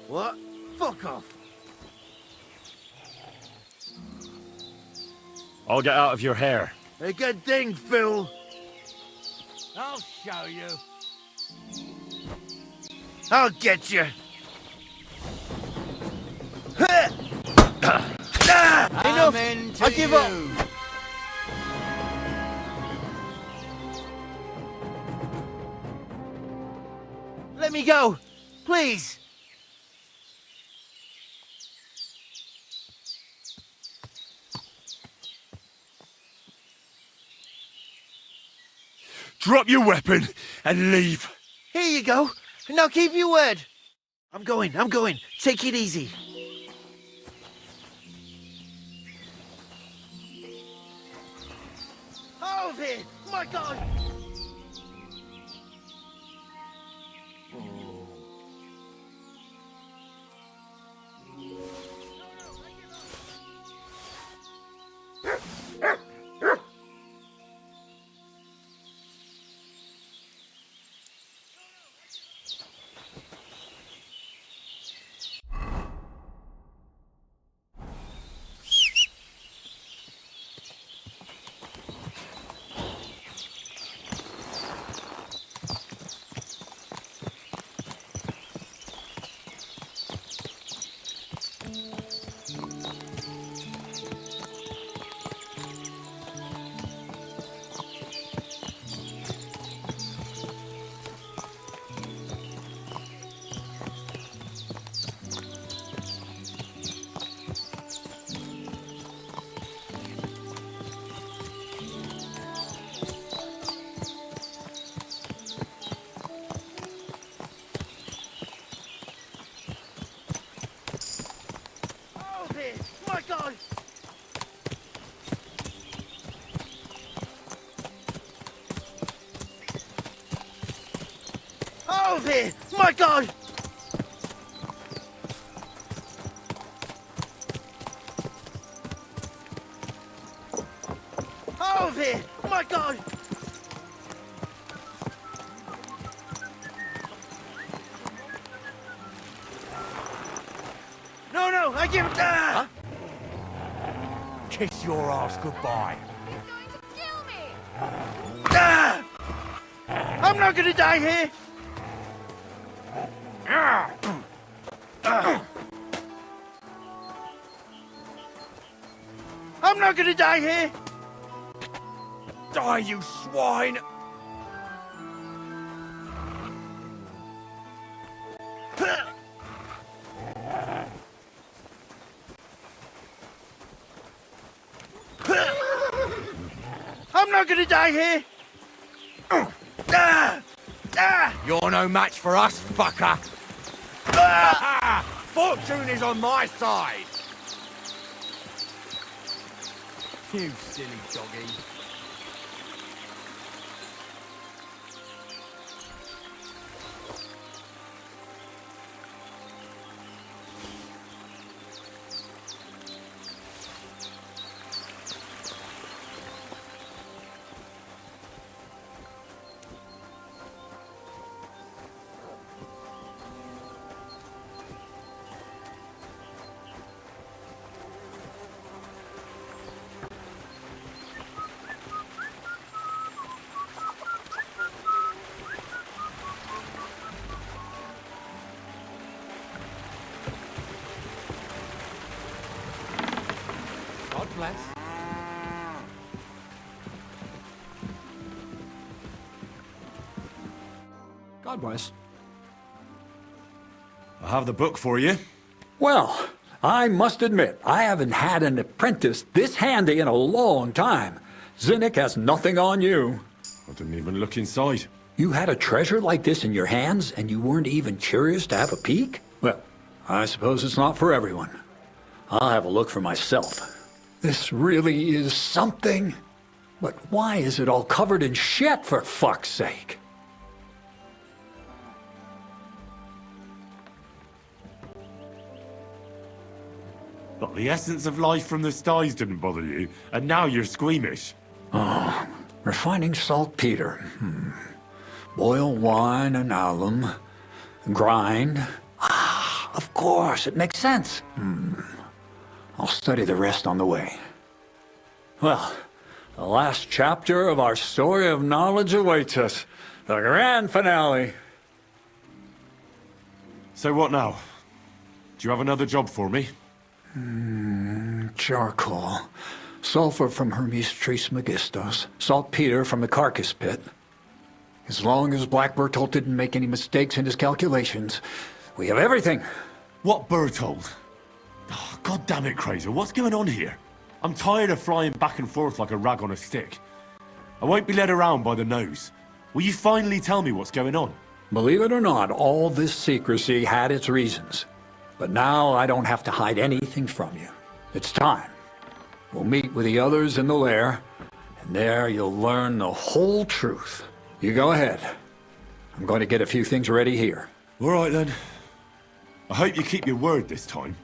What? Fuck off. I'll get out of your hair. A good thing, Phil. I'll show you. I'll get you. Enough! I give up! Let me go! Please! Drop your weapon and leave. Here you go. Now keep your word. I'm going. Take it easy. Out of here! My God! My God! Out of here! My God! Out of here! My God! No, I give it. Huh? Kiss your ass goodbye. He's going to kill me! I'm not gonna die here. I'm not gonna die here. Die, you swine! I'm not gonna die here. You're no match for us, fucker! Fortune is on my side! You silly doggy. God bless. God bless. I have the book for you. Well, I must admit, I haven't had an apprentice this handy in a long time. Zinnik has nothing on you. I didn't even look inside. You had a treasure like this in your hands, and you weren't even curious to have a peek? Well, I suppose it's not for everyone. I'll have a look for myself. This really is something. But why is it all covered in shit, for fuck's sake? But the essence of life from the skies didn't bother you, and now you're squeamish. Oh, refining saltpeter. Boil wine and alum. Grind. Of course, it makes sense. I'll study the rest on the way. Well, the last chapter of our story of knowledge awaits us. The grand finale. So what now? Do you have another job for me? Charcoal. Sulfur from Hermes Trismegistos. Saltpeter from the carcass pit. As long as Black Bertolt didn't make any mistakes in his calculations, we have everything. What Bertold? Oh, God damn it, Kraser, what's going on here? I'm tired of flying back and forth like a rag on a stick. I won't be led around by the nose. Will you finally tell me what's going on? Believe it or not, all this secrecy had its reasons. But now I don't have to hide anything from you. It's time. We'll meet with the others in the lair, and there you'll learn the whole truth. You go ahead. I'm going to get a few things ready here. All right, then. I hope you keep your word this time.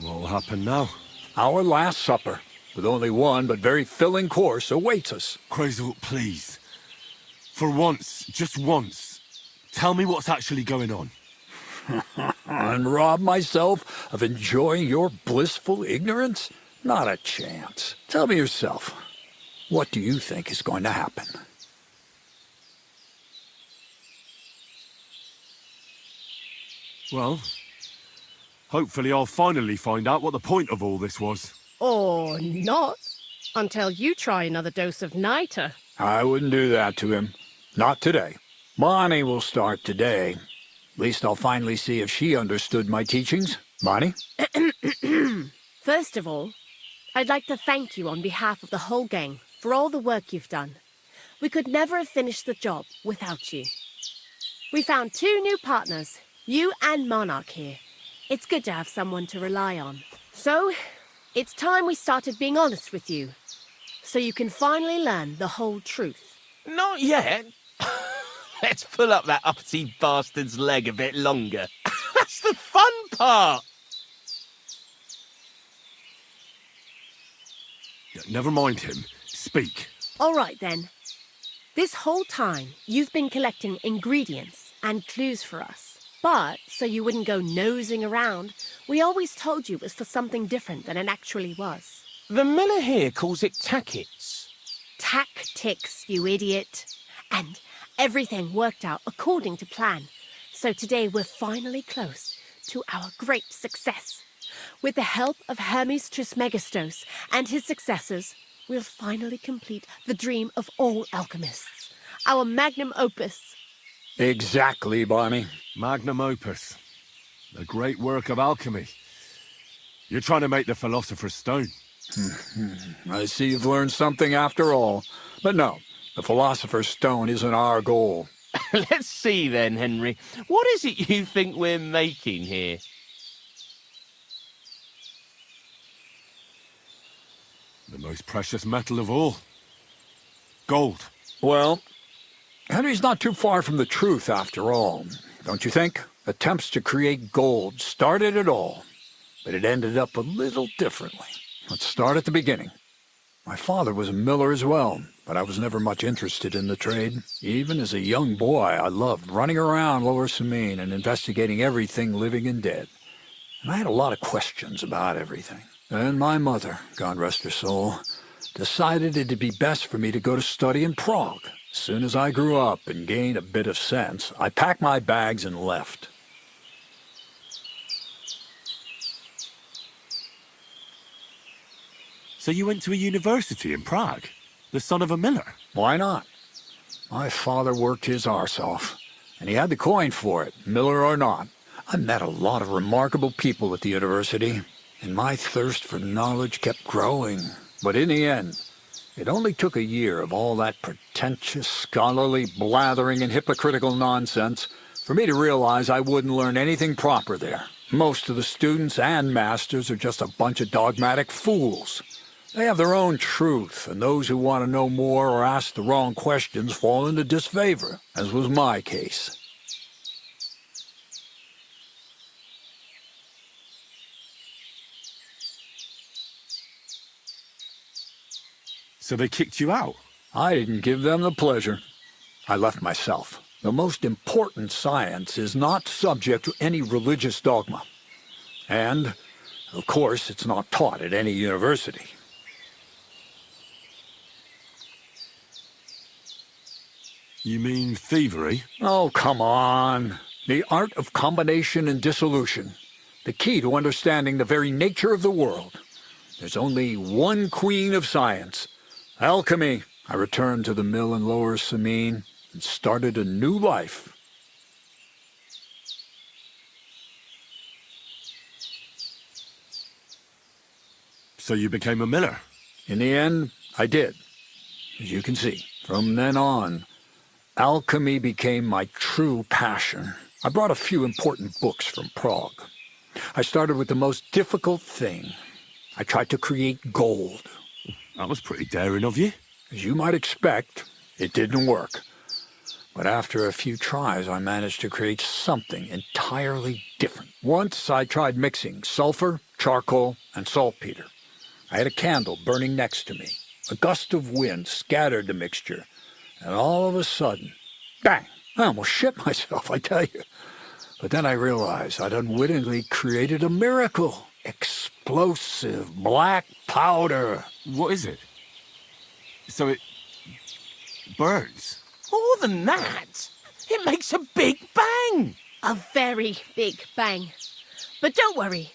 What will happen now? Our last supper, with only one but very filling course, awaits us. Krazel, please. For once, just once, tell me what's actually going on. And rob myself of enjoying your blissful ignorance? Not a chance. Tell me yourself, what do you think is going to happen? Well, hopefully I'll finally find out what the point of all this was. Or not, until you try another dose of niter. I wouldn't do that to him. Not today. Bonnie will start today. At least I'll finally see if she understood my teachings. Bonnie? First of all, I'd like to thank you on behalf of the whole gang for all the work you've done. We could never have finished the job without you. We found 2 new partners, you and Monarch here. It's good to have someone to rely on. So, it's time we started being honest with you, so you can finally learn the whole truth. Not yet. Let's pull up that uppity bastard's leg a bit longer. That's the fun part. Never mind him. Speak. All right, then. This whole time, you've been collecting ingredients and clues for us. But, so you wouldn't go nosing around, we always told you it was for something different than it actually was. The miller here calls it tackets. Tactics, you idiot. And everything worked out according to plan. So today we're finally close to our great success. With the help of Hermes Trismegistos and his successors, we'll finally complete the dream of all alchemists. Our magnum opus. Exactly, Bonnie. Magnum opus. The great work of alchemy. You're trying to make the Philosopher's Stone. I see you've learned something after all. But no, the Philosopher's Stone isn't our goal. Let's see then, Henry. What is it you think we're making here? The most precious metal of all. Gold. Well, Henry's not too far from the truth after all, don't you think? Attempts to create gold started it all, but it ended up a little differently. Let's start at the beginning. My father was a miller as well, but I was never much interested in the trade. Even as a young boy, I loved running around Lower Samine and investigating everything living and dead. And I had a lot of questions about everything. Then my mother, God rest her soul, decided it'd be best for me to go to study in Prague. As soon as I grew up and gained a bit of sense, I packed my bags and left. So you went to a university in Prague? The son of a miller? Why not? My father worked his arse off, and he had the coin for it, miller or not. I met a lot of remarkable people at the university, and my thirst for knowledge kept growing. But in the end, it only took a year of all that pretentious, scholarly blathering and hypocritical nonsense for me to realize I wouldn't learn anything proper there. Most of the students and masters are just a bunch of dogmatic fools. They have their own truth, and those who want to know more or ask the wrong questions fall into disfavor, as was my case. So they kicked you out? I didn't give them the pleasure. I left myself. The most important science is not subject to any religious dogma. And, of course, it's not taught at any university. You mean thievery? Oh, come on. The art of combination and dissolution. The key to understanding the very nature of the world. There's only one queen of science. Alchemy. I returned to the mill in Lower Samine and started a new life. So you became a miller? In the end, I did. As you can see, from then on, alchemy became my true passion. I brought a few important books from Prague. I started with the most difficult thing. I tried to create gold. That was pretty daring of you. As you might expect, it didn't work. But after a few tries, I managed to create something entirely different. Once I tried mixing sulfur, charcoal, and saltpeter. I had a candle burning next to me. A gust of wind scattered the mixture, and all of a sudden, bang! I almost shit myself, I tell you. But then I realized I'd unwittingly created a miracle. Explosive black powder. What is it? So it burns? More than that, it makes a big bang. A very big bang. But don't worry,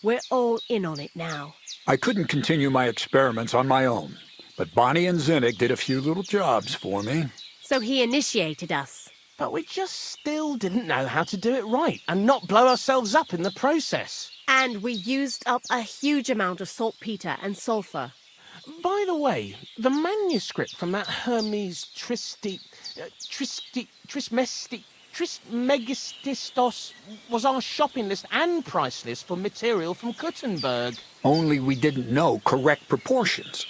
we're all in on it now. I couldn't continue my experiments on my own, but Bonnie and Zinnig did a few little jobs for me. So he initiated us. But we just still didn't know how to do it right and not blow ourselves up in the process. And we used up a huge amount of saltpeter and sulfur. By the way, the manuscript from that Hermes Trismegistos was our shopping list and price list for material from Kuttenberg. Only we didn't know correct proportions.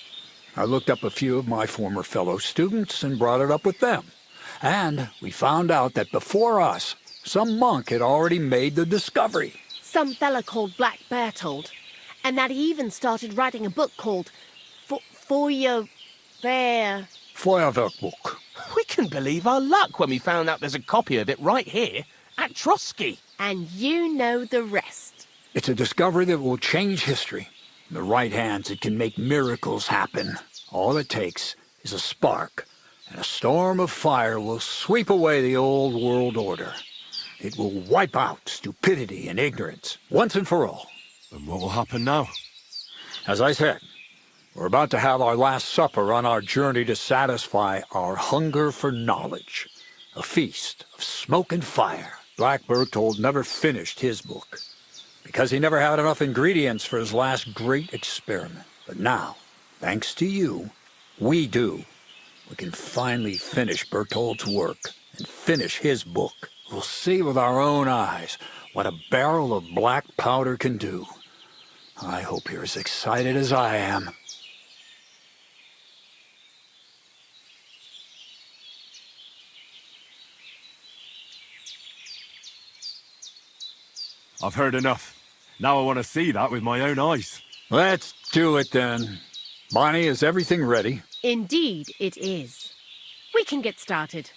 I looked up a few of my former fellow students and brought it up with them. And we found out that before us, some monk had already made the discovery. Some fella called Black Bertold. And that he even started writing a book called Feuerwerkbuch. We couldn't believe our luck when we found out there's a copy of it right here at Trotsky. And you know the rest. It's a discovery that will change history. In the right hands, it can make miracles happen. All it takes is a spark, and a storm of fire will sweep away the old world order. It will wipe out stupidity and ignorance, once and for all. And what will happen now? As I said, we're about to have our last supper on our journey to satisfy our hunger for knowledge. A feast of smoke and fire. Black Berthold never finished his book, because he never had enough ingredients for his last great experiment. But now, thanks to you, we do. We can finally finish Berthold's work and finish his book. We'll see with our own eyes what a barrel of black powder can do. I hope you're as excited as I am. I've heard enough. Now I want to see that with my own eyes. Let's do it then. Bonnie, is everything ready? Indeed, it is. We can get started.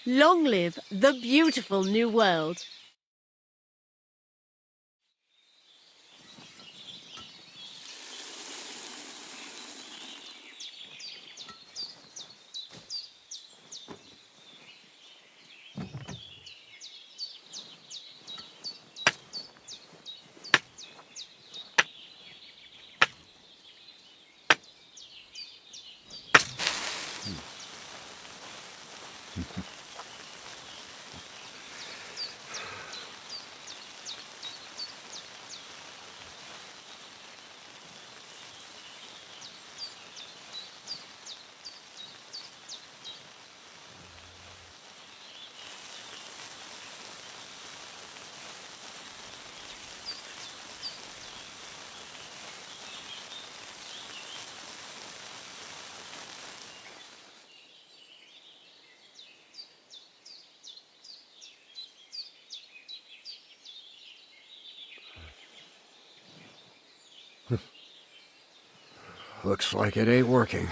Long live the beautiful new world. Looks like it ain't working.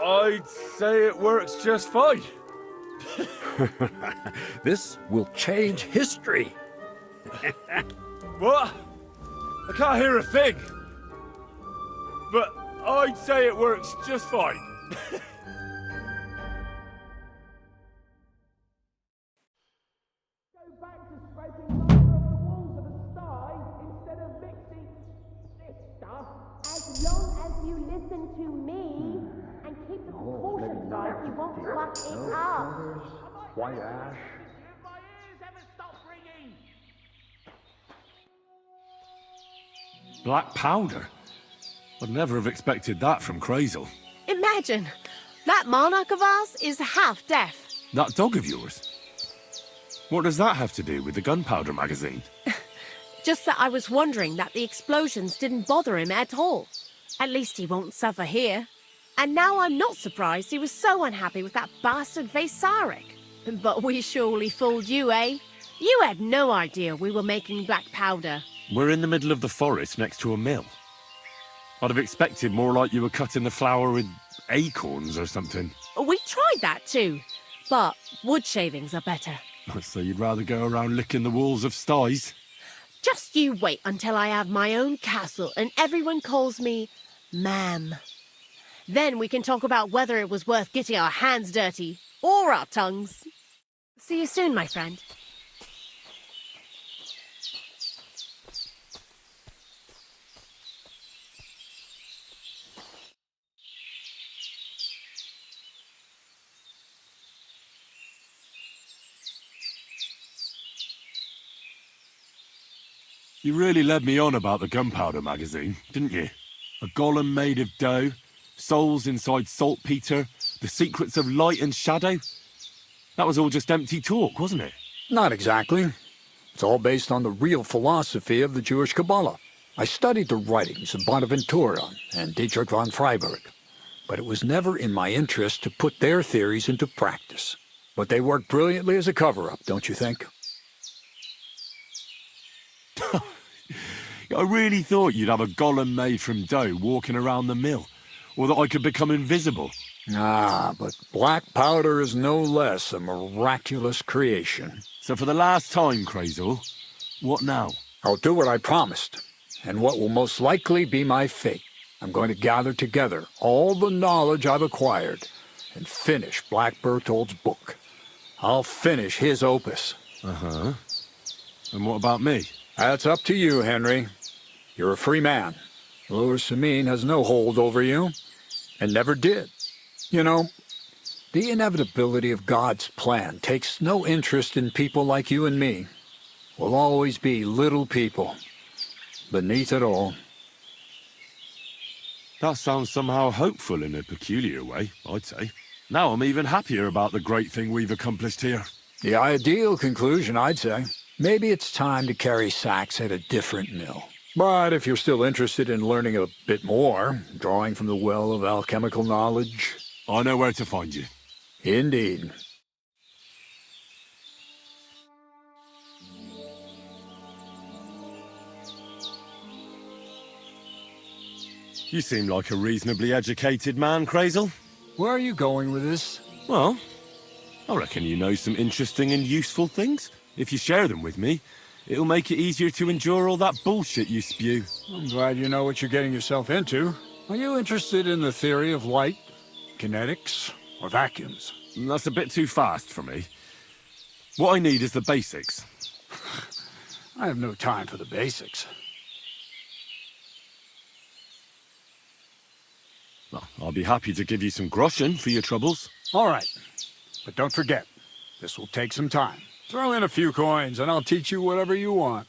I'd say it works just fine. This will change history. What? I can't hear a thing. But I'd say it works just fine. Go back to scraping lumber off the walls of a sty instead of mixing this stuff. As long as you listen to me and keep the proportions right, you won't fuck it up. White ash. If my ears ever stop ringing. Black powder? I'd never have expected that from Crazel. Imagine, that monarch of ours is half deaf. That dog of yours? What does that have to do with the gunpowder magazine? Just that I was wondering that the explosions didn't bother him at all. At least he won't suffer here. And now I'm not surprised he was so unhappy with that bastard Vasarik. But we surely fooled you, eh? You had no idea we were making black powder. We're in the middle of the forest next to a mill. I'd have expected more like you were cutting the flour with acorns or something. We tried that too, but wood shavings are better. So you'd rather go around licking the walls of sties? Just you wait until I have my own castle and everyone calls me ma'am. Then we can talk about whether it was worth getting our hands dirty or our tongues. See you soon, my friend. You really led me on about the gunpowder magazine, didn't you? A golem made of dough, souls inside saltpeter, the secrets of light and shadow. That was all just empty talk, wasn't it? Not exactly. It's all based on the real philosophy of the Jewish Kabbalah. I studied the writings of Bonaventura and Dietrich von Freiberg, but it was never in my interest to put their theories into practice. But they worked brilliantly as a cover-up, don't you think? I really thought you'd have a golem made from dough walking around the mill, or that I could become invisible. Ah, but black powder is no less a miraculous creation. So for the last time, Crazel, what now? I'll do what I promised, and what will most likely be my fate. I'm going to gather together all the knowledge I've acquired and finish Black Berthold's book. I'll finish his opus. Uh-huh. And what about me? That's up to you, Henry. You're a free man. Lord Samin has no hold over you, and never did. You know, the inevitability of God's plan takes no interest in people like you and me. We'll always be little people, beneath it all. That sounds somehow hopeful in a peculiar way, I'd say. Now I'm even happier about the great thing we've accomplished here. The ideal conclusion, I'd say. Maybe it's time to carry sacks at a different mill. But if you're still interested in learning a bit more, drawing from the well of alchemical knowledge... I know where to find you. Indeed. You seem like a reasonably educated man, Crazel. Where are you going with this? Well, I reckon you know some interesting and useful things. If you share them with me, it'll make it easier to endure all that bullshit you spew. I'm glad you know what you're getting yourself into. Are you interested in the theory of light, kinetics, or vacuums? That's a bit too fast for me. What I need is the basics. I have no time for the basics. Well, I'll be happy to give you some groschen for your troubles. All right. But don't forget, this will take some time. Throw in a few coins and I'll teach you whatever you want.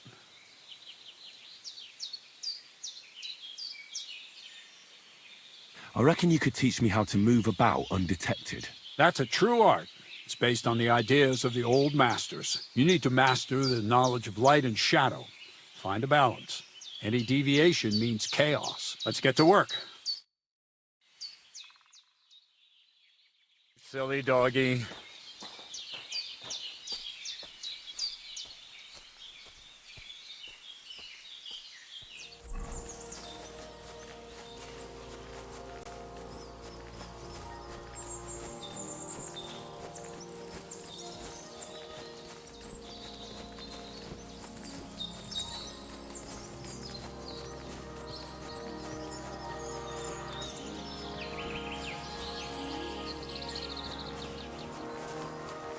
I reckon you could teach me how to move about undetected. That's a true art. It's based on the ideas of the old masters. You need to master the knowledge of light and shadow. Find a balance. Any deviation means chaos. Let's get to work. Silly doggy.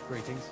Greetings.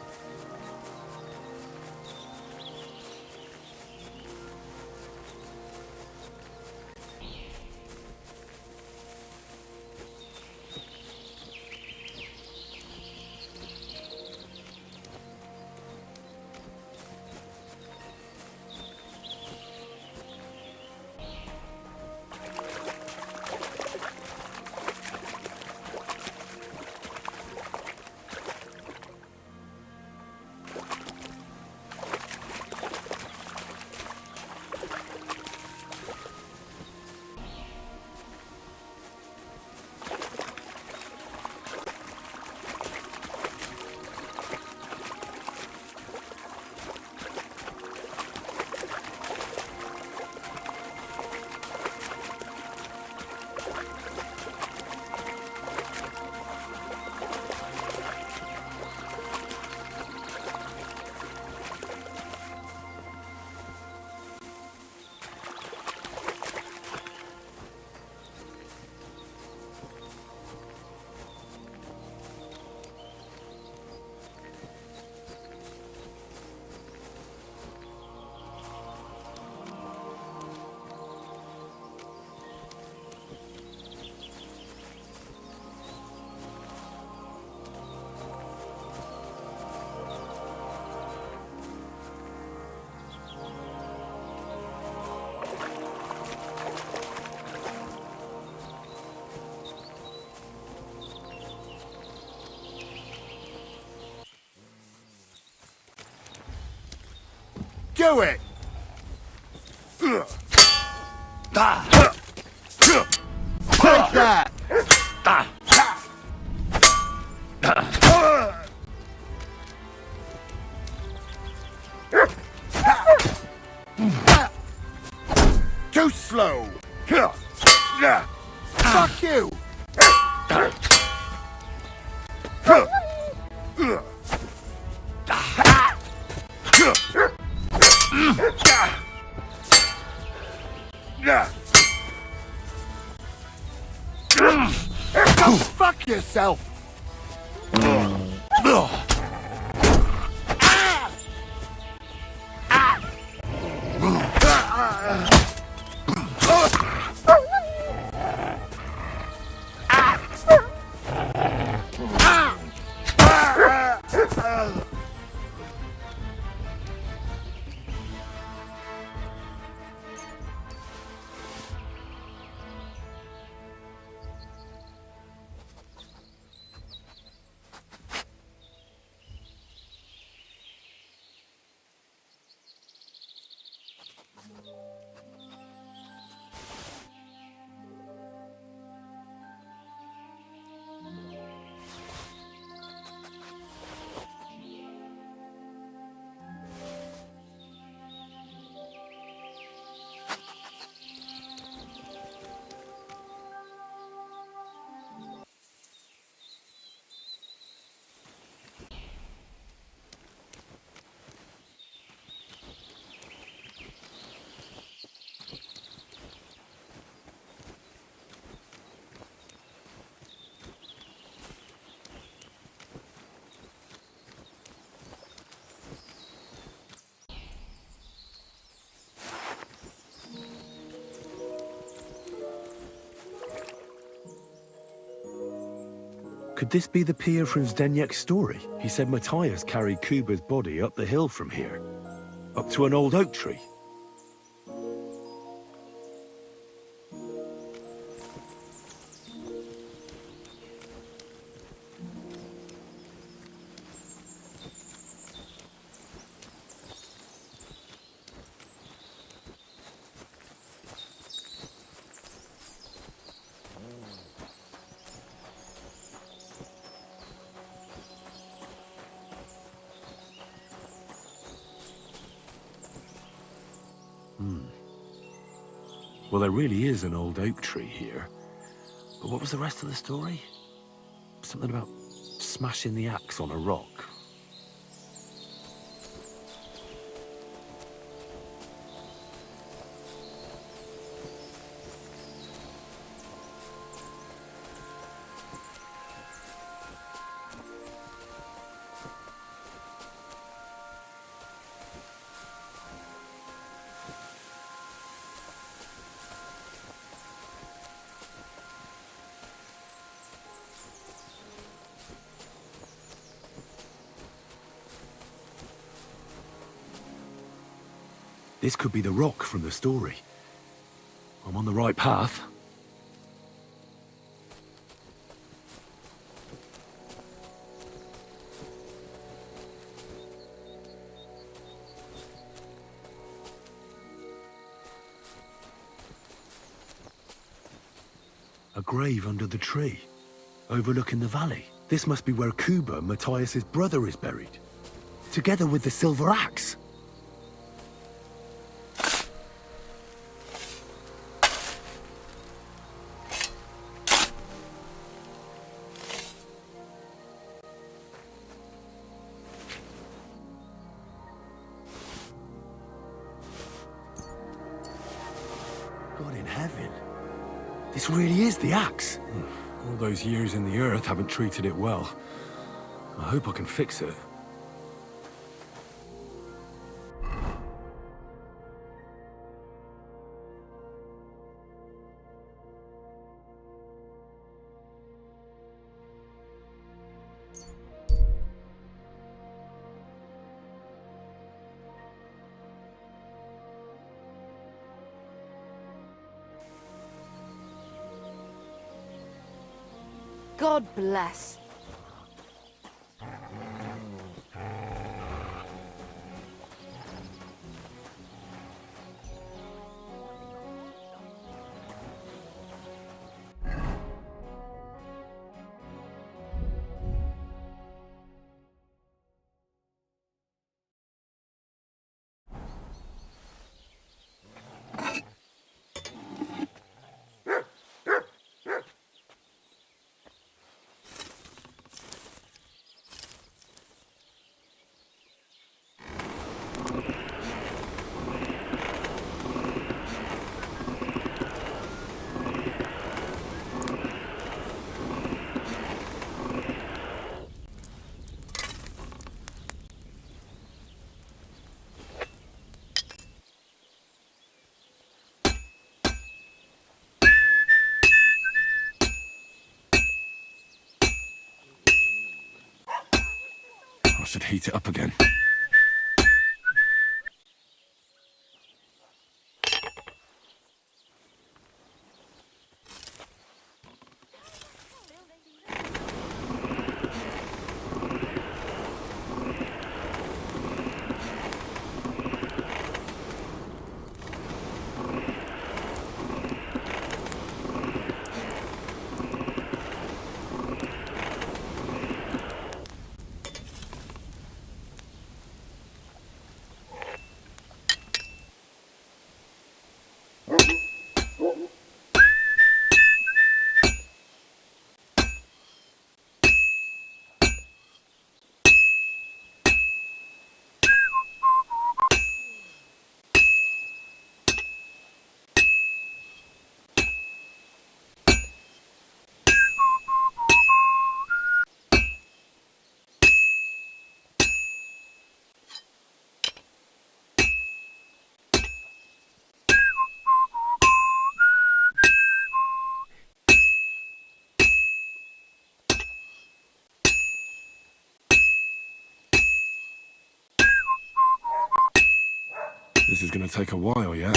Do it! Take that! Too slow! Fuck you! Go fuck yourself! Could this be the pier from Zdeněk's story? He said Matthias carried Kuba's body up the hill from here, up to an old oak tree. Well, there really is an old oak tree here. But what was the rest of the story? Something about smashing the axe on a rock. This could be the rock from the story. I'm on the right path. A grave under the tree, overlooking the valley. This must be where Kuba, Matthias's brother, is buried, together with the silver axe. God in heaven. This really is the axe. All those years in the earth haven't treated it well. I hope I can fix it. God bless. I should heat it up again. This is gonna take a while, yeah?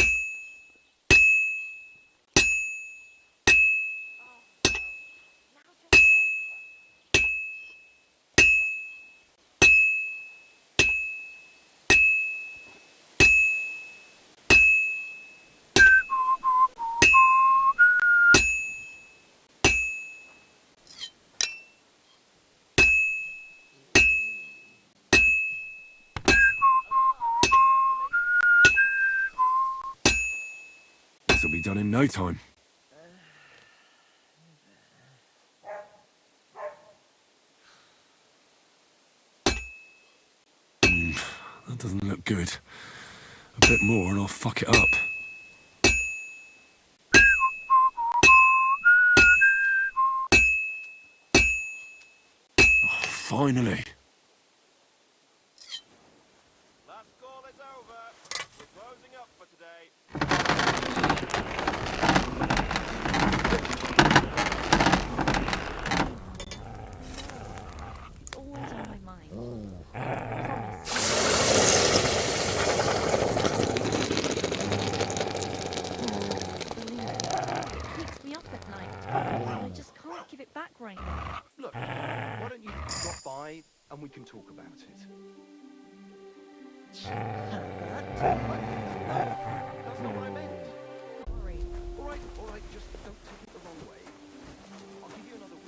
This'll be done in no time. That doesn't look good. A bit more and I'll fuck it up. Oh, finally. Last call is over. We're closing up for today. Always on my mind. It keeps me up at night. I just can't give it back right now. Look, why don't you drop by and we can talk about it? That's not what I meant. Sorry. All right, just don't take it the wrong way. I'll give you another week.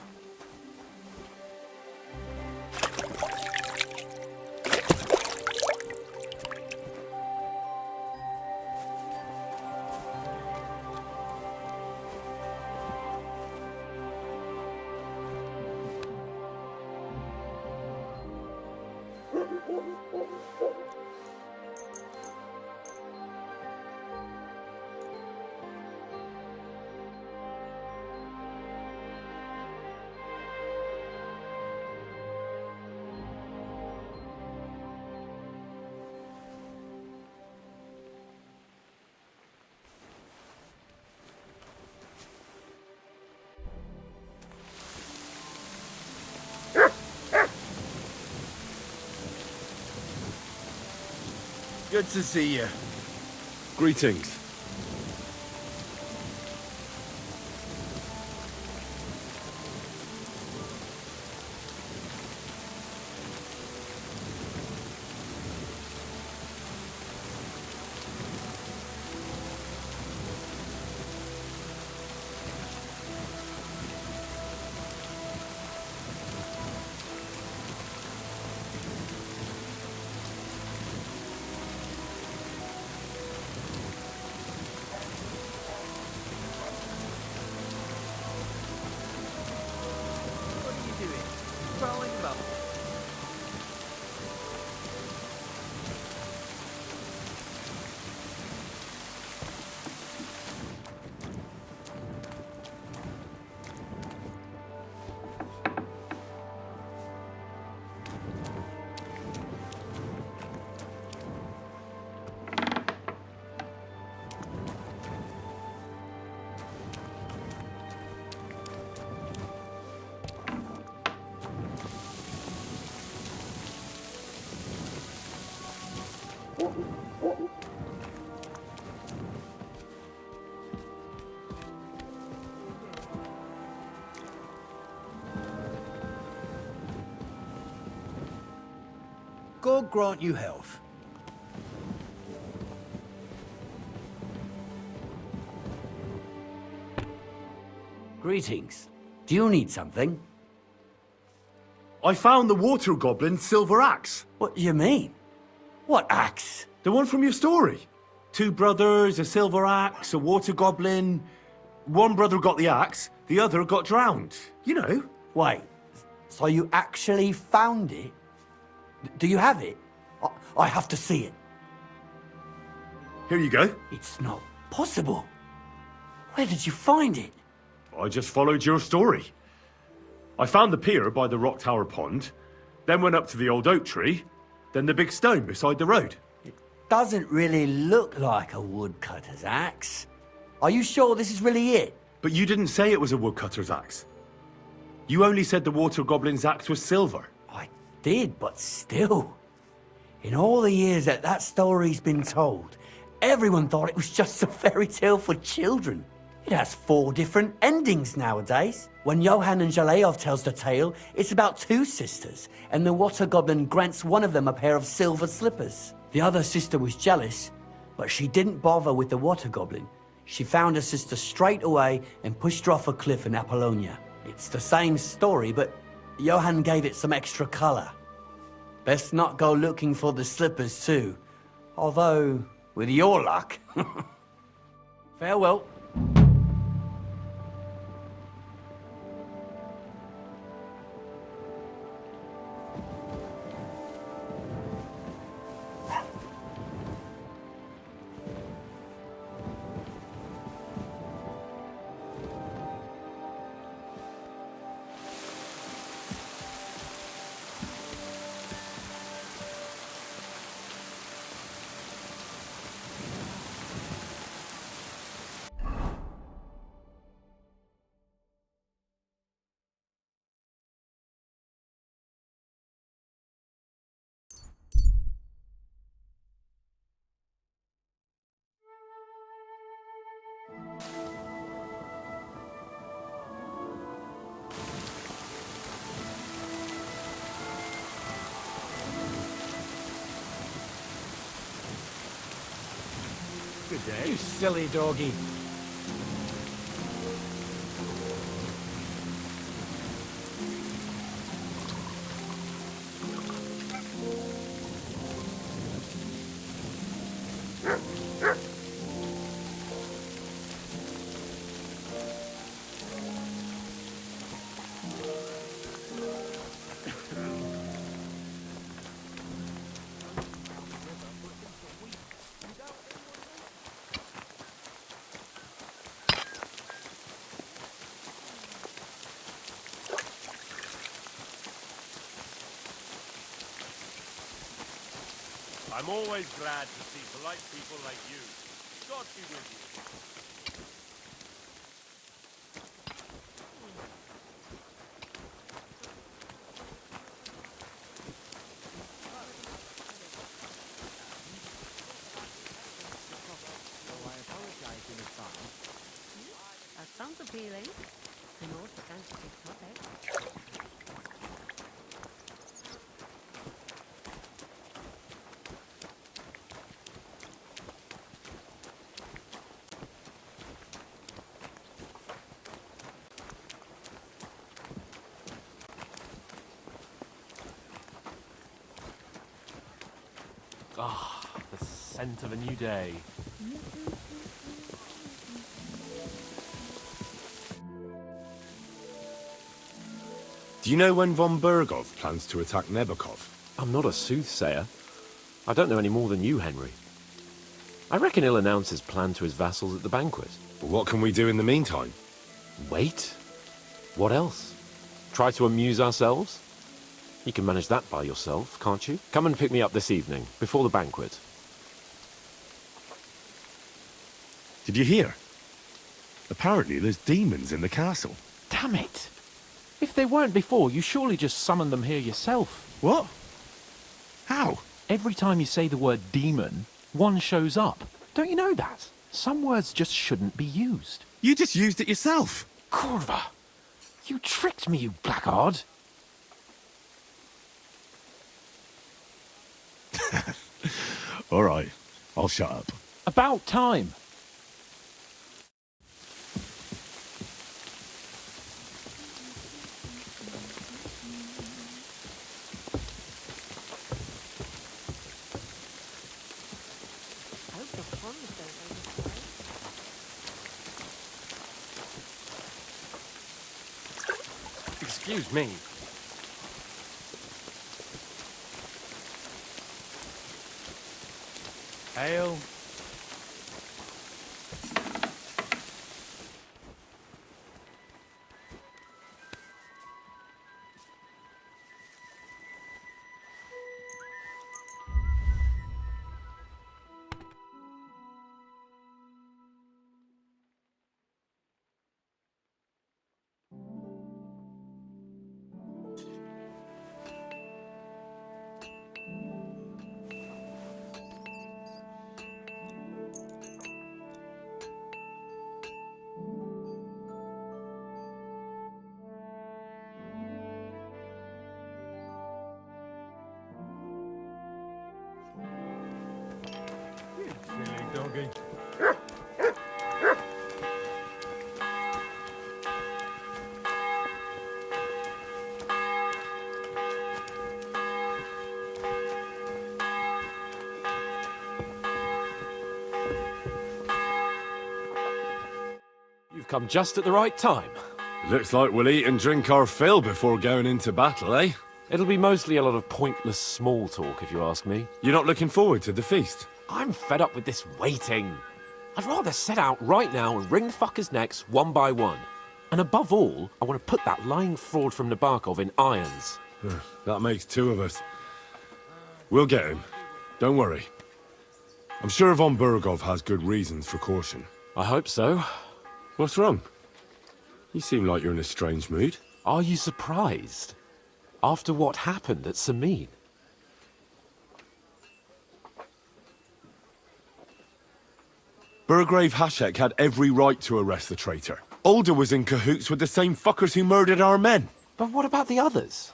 Good to see you. Greetings. What are you doing? Crawling about. God grant you health. Greetings. Do you need something? I found the water goblin's silver axe. What do you mean? What axe? The one from your story. Two brothers, a silver axe, a water goblin. One brother got the axe, the other got drowned. You know. Wait, so you actually found it? Do you have it? I have to see it. Here you go. It's not possible. Where did you find it? I just followed your story. I found the pier by the rock tower pond, then went up to the old oak tree, then the big stone beside the road. Doesn't really look like a woodcutter's axe. Are you sure this is really it? But you didn't say it was a woodcutter's axe. You only said the water goblin's axe was silver. I did, but still. In all the years that story's been told, Everyone thought it was just a fairy tale for children. It has 4 different endings nowadays. When Johann and Jaleov tells the tale, it's about 2 sisters, and the water goblin grants one of them a pair of silver slippers. The other sister was jealous, but she didn't bother with the water goblin. She found her sister straight away and pushed her off a cliff in Apollonia. It's the same story, but Johann gave it some extra colour. Best not go looking for the slippers too. Although, with your luck. Farewell. Good day. You silly doggy. I'm always glad to see polite people like you. God be with you. That sounds appealing. An awful sensitive topic. Ah, the scent of a new day. Do you know when von Bergov plans to attack Nebokov? I'm not a soothsayer. I don't know any more than you, Henry. I reckon he'll announce his plan to his vassals at the banquet. Well, what can we do in the meantime? Wait? What else? Try to amuse ourselves? You can manage that by yourself, can't you? Come and pick me up this evening, before the banquet. Did you hear? Apparently there's demons in the castle. Damn it. If they weren't before, you surely just summoned them here yourself. What? How? Every time you say the word demon, one shows up. Don't you know that? Some words just shouldn't be used. You just used it yourself. Kurva! You tricked me, you blackguard! All right, I'll shut up. About time! I hope the ponds don't overflow. Excuse me. Ale. doggy. You've come just at the right time. Looks like we'll eat and drink our fill before going into battle, eh? It'll be mostly a lot of pointless small talk, if you ask me. You're not looking forward to the feast? I'm fed up with this waiting. I'd rather set out right now and wring fuckers' necks one by one. And above all, I want to put that lying fraud from Nabokov in irons. That makes two of us. We'll get him. Don't worry. I'm sure Von Burgov has good reasons for caution. I hope so. What's wrong? You seem like you're in a strange mood. Are you surprised? After what happened at Samin? Burgrave Hashek had every right to arrest the traitor. Older was in cahoots with the same fuckers who murdered our men. But what about the others?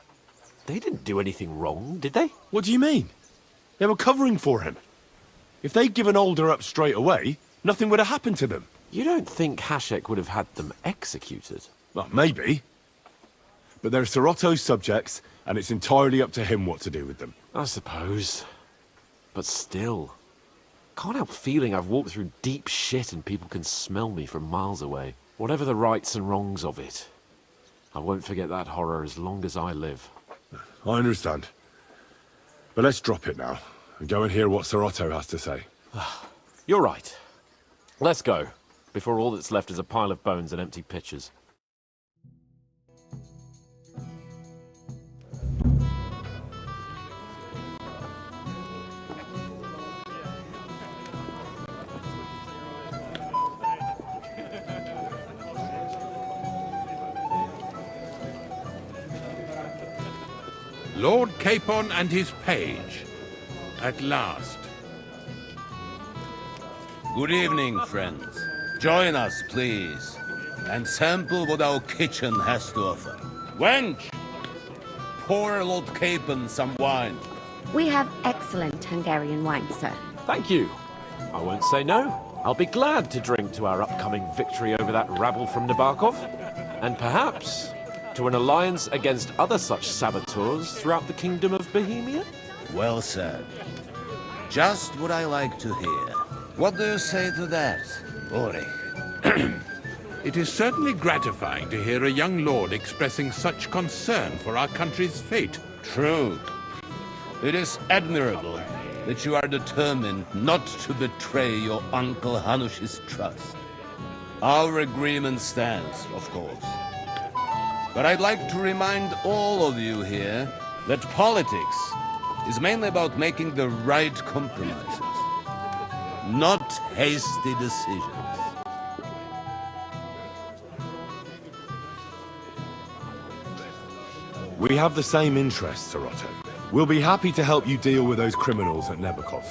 They didn't do anything wrong, did they? What do you mean? They were covering for him. If they'd given Older up straight away, nothing would have happened to them. You don't think Hashek would have had them executed? Well, maybe. But they're Sorotto's subjects, and it's entirely up to him what to do with them. I suppose. But still. Can't help feeling I've walked through deep shit and people can smell me from miles away. Whatever the rights and wrongs of it, I won't forget that horror as long as I live. I understand. But let's drop it now, and go and hear what Sorotto has to say. You're right. Let's go, before all that's left is a pile of bones and empty pitchers. Lord Capon and his page. At last. Good evening, friends. Join us, please, and sample what our kitchen has to offer. Wench, pour Lord Capon some wine. We have excellent Hungarian wine, sir. Thank you. I won't say no. I'll be glad to drink to our upcoming victory over that rabble from Nabokov, and perhaps to an alliance against other such saboteurs throughout the kingdom of Bohemia? Well said. Just what I like to hear. What do you say to that, Ulrich? It is certainly gratifying to hear a young lord expressing such concern for our country's fate. True. It is admirable that you are determined not to betray your Uncle Hanush's trust. Our agreement stands, of course. But I'd like to remind all of you here that politics is mainly about making the right compromises, not hasty decisions. We have the same interests, Sorotto. We'll be happy to help you deal with those criminals at Nebokov.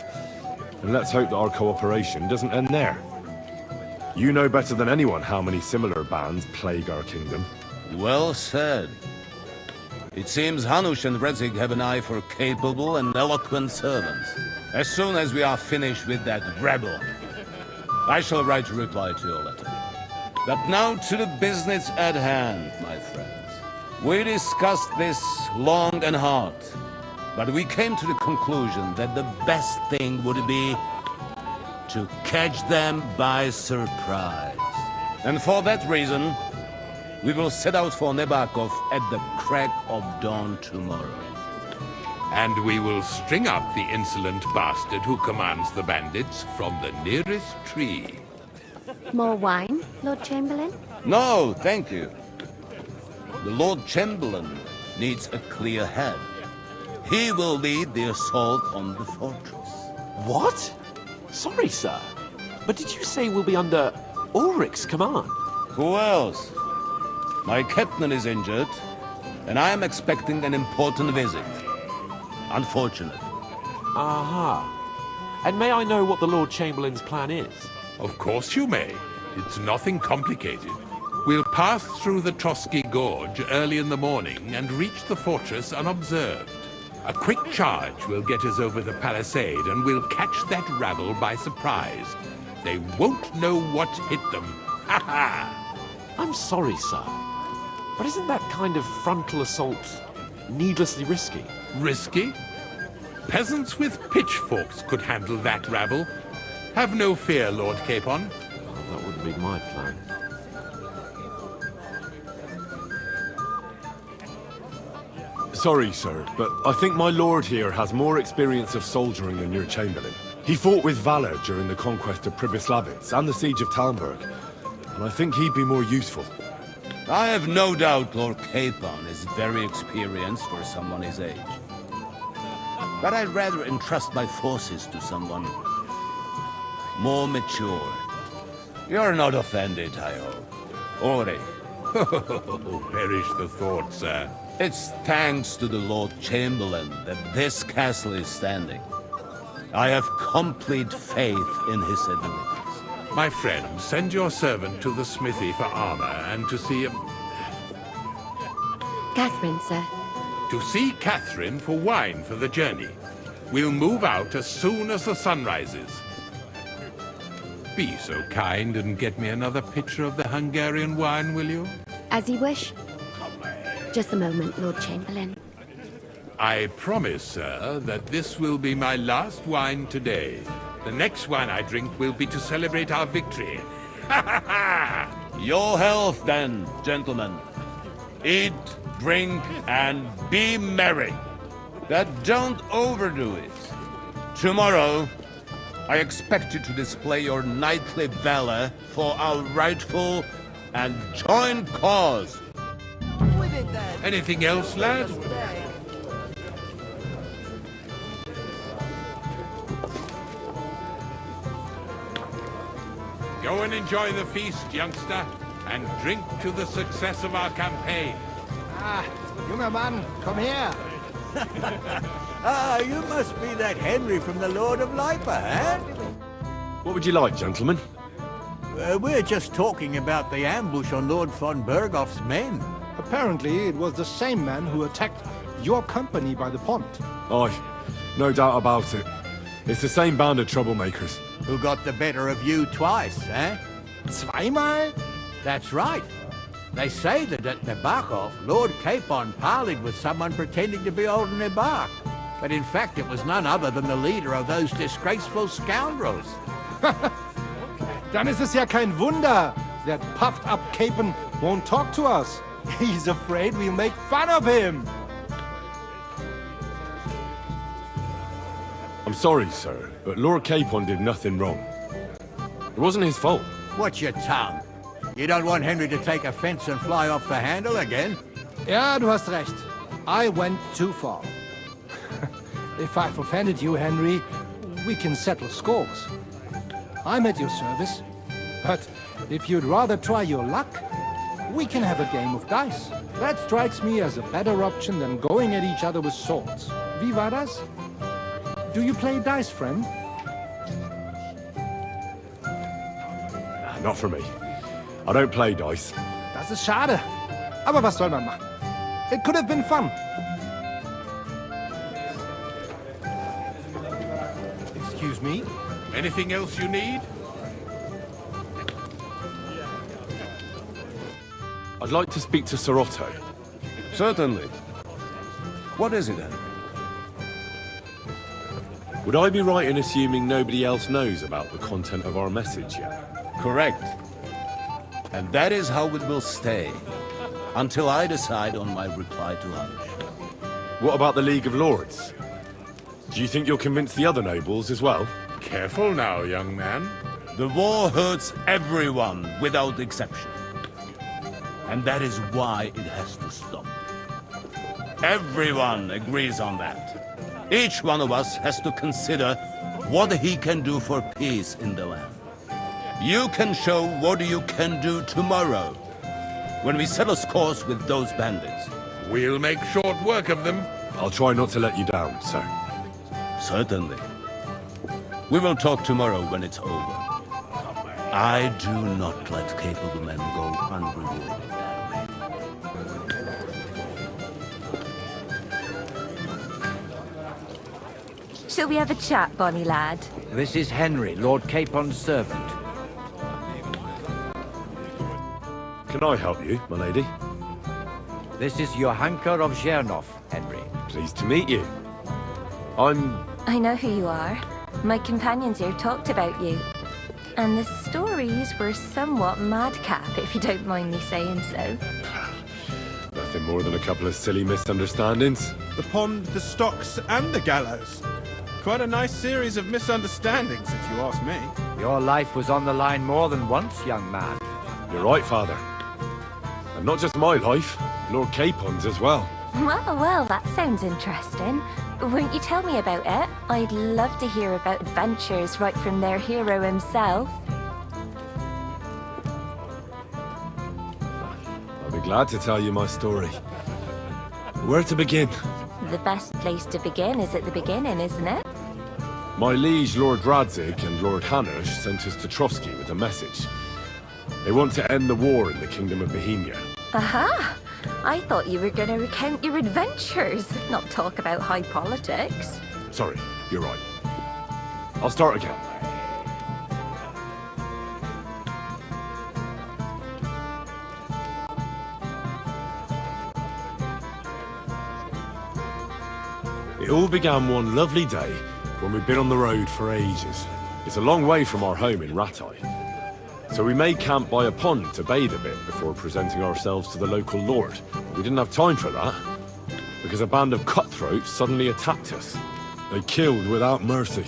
And let's hope that our cooperation doesn't end there. You know better than anyone how many similar bands plague our kingdom. Well said. It seems Hanush and Redzig have an eye for capable and eloquent servants. As soon as we are finished with that rebel, I shall write a reply to your letter. But now to the business at hand, my friends. We discussed this long and hard, but we came to the conclusion that the best thing would be to catch them by surprise. And for that reason, we will set out for Nabokov at the crack of dawn tomorrow. And we will string up the insolent bastard who commands the bandits from the nearest tree. More wine, Lord Chamberlain? No, thank you. The Lord Chamberlain needs a clear head. He will lead the assault on the fortress. What? Sorry, sir. But did you say we'll be under Ulrich's command? Who else? My captain is injured, and I am expecting an important visit. Unfortunate. Aha. And may I know what the Lord Chamberlain's plan is? Of course you may. It's nothing complicated. We'll pass through the Trotsky Gorge early in the morning and reach the fortress unobserved. A quick charge will get us over the palisade, and we'll catch that rabble by surprise. They won't know what hit them. Ha ha! I'm sorry, sir. But isn't that kind of frontal assault needlessly risky? Risky? Peasants with pitchforks could handle that rabble. Have no fear, Lord Capon. That wouldn't be my plan. Sorry, sir, but I think my lord here has more experience of soldiering than your chamberlain. He fought with valor during the conquest of Pribyslavitz and the siege of Talmberg, and I think he'd be more useful. I have no doubt Lord Capon is very experienced for someone his age. But I'd rather entrust my forces to someone more mature. You're not offended, I hope. Ori. Perish the thought, sir. It's thanks to the Lord Chamberlain that this castle is standing. I have complete faith in his abilities. My friend, send your servant to the smithy for armor and to see Catherine, sir. To see Catherine for wine for the journey. We'll move out as soon as the sun rises. Be so kind and get me another pitcher of the Hungarian wine, will you? As you wish. Just a moment, Lord Chamberlain. I promise, sir, that this will be my last wine today. The next wine I drink will be to celebrate our victory. Ha ha ha! Your health, then, gentlemen. Eat, drink, and be merry. But don't overdo it. Tomorrow, I expect you to display your knightly valor for our rightful and joint cause. With it then. Anything else, lad? Go and enjoy the feast, youngster, and drink to the success of our campaign. Ah, junger Mann, komm her. Ah, you must be that Henry from the Lord of Lipa, eh? What would you like, gentlemen? We're just talking about the ambush on Lord von Bergoff's men. Apparently, it was the same man who attacked your company by the pond. Aye, no doubt about it. It's the same band of troublemakers. Who got the better of you twice, eh? Zweimal? That's right. They say that at Nebachov, Lord Capon parleyed with someone pretending to be old Nebach. But in fact, it was none other than the leader of those disgraceful scoundrels. Dann ist es ja kein Wunder. That puffed-up Capon won't talk to us. He's afraid we'll make fun of him. I'm sorry, sir, but Lord Capon did nothing wrong. It wasn't his fault. Watch your tongue. You don't want Henry to take offense and fly off the handle again? Ja, du hast recht. I went too far. If I've offended you, Henry, we can settle scores. I'm at your service. But if you'd rather try your luck, we can have a game of dice. That strikes me as a better option than going at each other with swords. Wie war das? Do you play dice, friend? Not for me. I don't play dice. Das ist schade. Aber was soll man machen? It could have been fun. Excuse me? Anything else you need? I'd like to speak to Sir Otto. Certainly. What is it, then? Would I be right in assuming nobody else knows about the content of our message yet? Correct. And that is how it will stay, until I decide on my reply to Hunch. What about the League of Lords? Do you think you'll convince the other nobles as well? Careful now, young man. The war hurts everyone, without exception. And that is why it has to stop. Everyone agrees on that. Each one of us has to consider what he can do for peace in the land. You can show what you can do tomorrow, when we settle scores with those bandits. We'll make short work of them. I'll try not to let you down, sir. Certainly. We will talk tomorrow when it's over. I do not let capable men go unrewarded that way. Shall we have a chat, bonny lad? This is Henry, Lord Capon's servant. Can I help you, my lady? This is Johanka of Zhernov, Henry. Pleased to meet you. I know who you are. My companions here talked about you. And the stories were somewhat madcap, if you don't mind me saying so. Nothing more than a couple of silly misunderstandings. The pond, the stocks, and the gallows. Quite a nice series of misunderstandings, if you ask me. Your life was on the line more than once, young man. You're right, Father. And not just my life, Lord Capon's as well. Well, that sounds interesting. Won't you tell me about it? I'd love to hear about adventures right from their hero himself. I'll be glad to tell you my story. Where to begin? The best place to begin is at the beginning, isn't it? My liege Lord Radzig and Lord Hanush sent us to Trotsky with a message. They want to end the war in the Kingdom of Bohemia. Aha! I thought you were going to recount your adventures, not talk about high politics. Sorry, you're right. I'll start again. It all began one lovely day when we'd been on the road for ages. It's a long way from our home in Ratai. So we made camp by a pond to bathe a bit before presenting ourselves to the local lord. We didn't have time for that, because a band of cutthroats suddenly attacked us. They killed without mercy,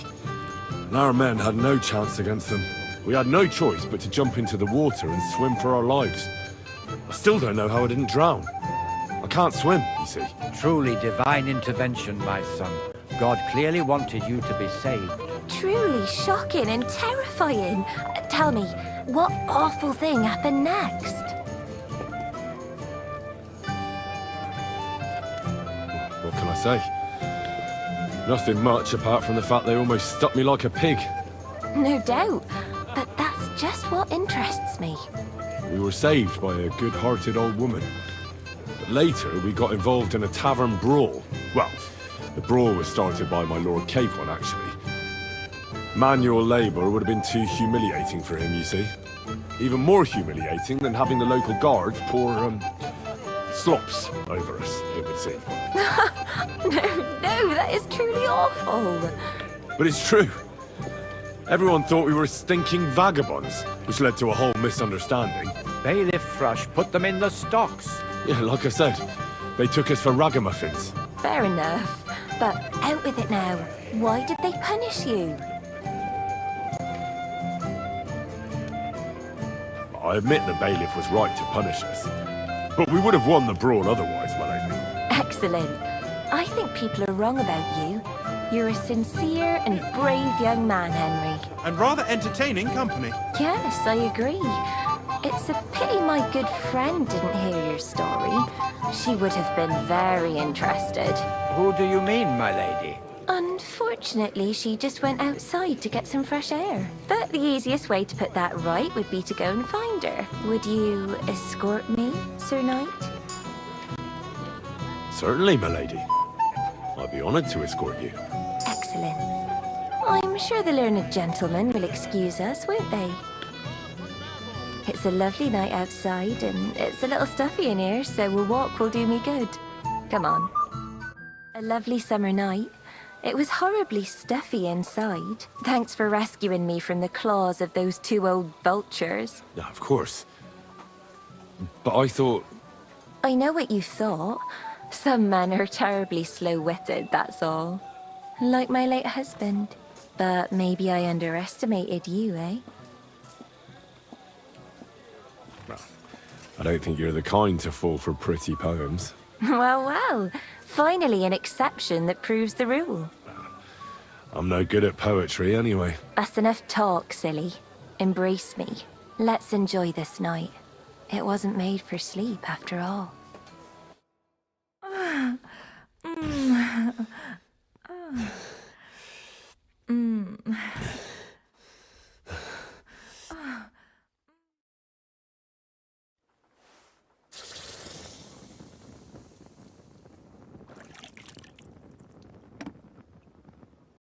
and our men had no chance against them. We had no choice but to jump into the water and swim for our lives. I still don't know how I didn't drown. I can't swim, you see. Truly divine intervention, my son. God clearly wanted you to be saved. Truly shocking and terrifying. Tell me, what awful thing happened next? What can I say? Nothing much apart from the fact they almost stuck me like a pig. No doubt, but that's just what interests me. We were saved by a good-hearted old woman. But later, we got involved in a tavern brawl. Well, the brawl was started by my Lord Capon, actually. Manual labour would have been too humiliating for him, you see. Even more humiliating than having the local guards pour, slops over us, it would seem. No, that is truly awful. But it's true. Everyone thought we were stinking vagabonds, which led to a whole misunderstanding. Bailiff Thrush put them in the stocks. Yeah, like I said, they took us for ragamuffins. Fair enough. But out with it now. Why did they punish you? I admit the bailiff was right to punish us. But we would have won the brawl otherwise, my lady. Excellent. I think people are wrong about you. You're a sincere and brave young man, Henry. And rather entertaining company. Yes, I agree. It's a pity my good friend didn't hear your story. She would have been very interested. Who do you mean, my lady? Unfortunately, she just went outside to get some fresh air. But the easiest way to put that right would be to go and find her. Would you escort me, Sir Knight? Certainly, my lady. I'd be honoured to escort you. Excellent. I'm sure the learned gentlemen will excuse us, won't they? It's a lovely night outside, and it's a little stuffy in here, so a walk will do me good. Come on. A lovely summer night. It was horribly stuffy inside. Thanks for rescuing me from the claws of those two old vultures. Yeah, of course. But I thought... I know what you thought. Some men are terribly slow-witted, that's all. Like my late husband. But maybe I underestimated you, eh? I don't think you're the kind to fall for pretty poems. Well. Finally an exception that proves the rule. I'm no good at poetry anyway. That's enough talk, silly. Embrace me. Let's enjoy this night. It wasn't made for sleep, after all.